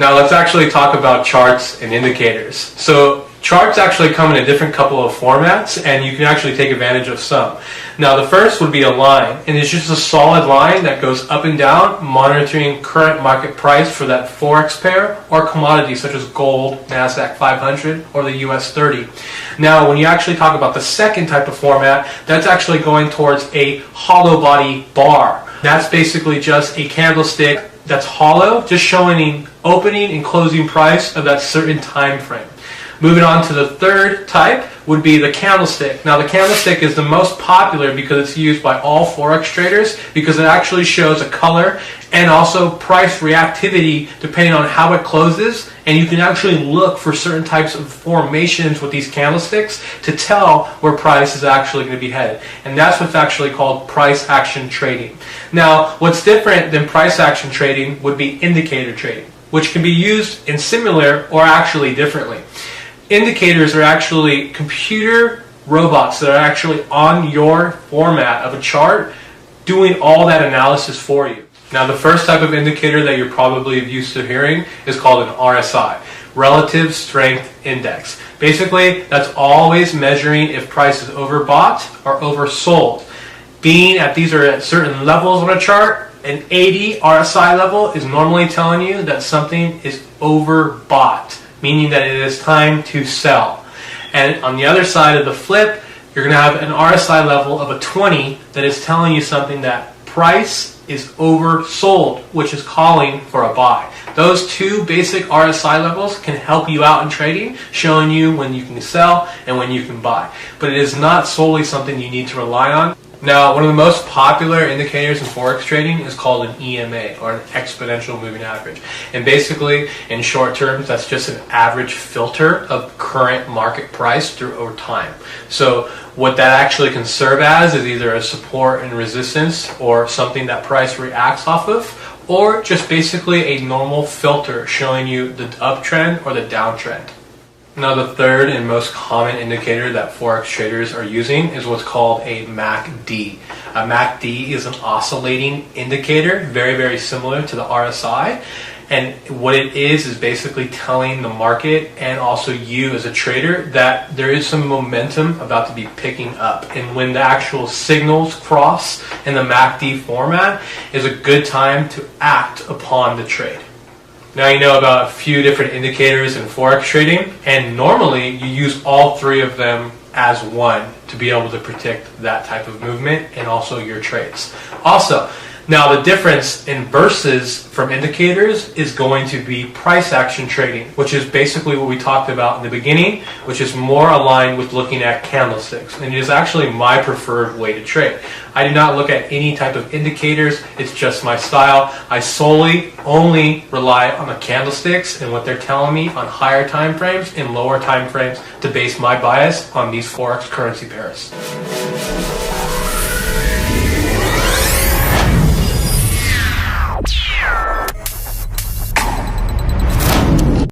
Now let's actually talk about charts and indicators. So charts actually come in a different couple of formats, and you can actually take advantage of some. Now the first would be a line, and it's just a solid line that goes up and down, monitoring current market price for that Forex pair or commodities such as gold, NASDAQ 500, or the US 30. Now when you actually talk about the second type of format, that's actually going towards a hollow body bar. That's basically just a candlestick that's hollow, just showing the opening and closing price of that certain time frame. Moving on to the third type would be the candlestick. Now the candlestick is the most popular because it's used by all Forex traders because it actually shows a color and also price reactivity depending on how it closes, and you can actually look for certain types of formations with these candlesticks to tell where price is actually going to be headed. And that's what's actually called price action trading. Now what's different than price action trading would be indicator trading, which can be used in similar or actually differently. Indicators are actually computer robots that are actually on your format of a chart doing all that analysis for you. Now the first type of indicator that you're probably used to hearing is called an RSI, Relative Strength Index. Basically, that's always measuring if price is overbought or oversold. Being at these are at certain levels on a chart, an 80 RSI level is normally telling you that something is overbought, meaning that it is time to sell. And on the other side of the flip, you're going to have an RSI level of a 20 that is telling you something that price is oversold, which is calling for a buy. Those two basic RSI levels can help you out in trading, showing you when you can sell and when you can buy. But it is not solely something you need to rely on. Now, one of the most popular indicators in Forex trading is called an EMA, or an exponential moving average. And basically, in short terms, that's just an average filter of current market price through over time. So what that actually can serve as is either a support and resistance, or something that price reacts off of, or just basically a normal filter showing you the uptrend or the downtrend. Now the third and most common indicator that Forex traders are using is what's called a MACD. A MACD is an oscillating indicator, very, very similar to the RSI. And what it is basically telling the market and also you as a trader that there is some momentum about to be picking up. And when the actual signals cross in the MACD format is a good time to act upon the trade. Now you know about a few different indicators in Forex trading, and normally you use all three of them as one to be able to predict that type of movement and also your trades. Also, now the difference in versus from indicators is going to be price action trading, which is basically what we talked about in the beginning, which is more aligned with looking at candlesticks. And it is actually my preferred way to trade. I do not look at any type of indicators, it's just my style. I only rely on the candlesticks and what they're telling me on higher time frames and lower time frames to base my bias on these Forex currency pairs.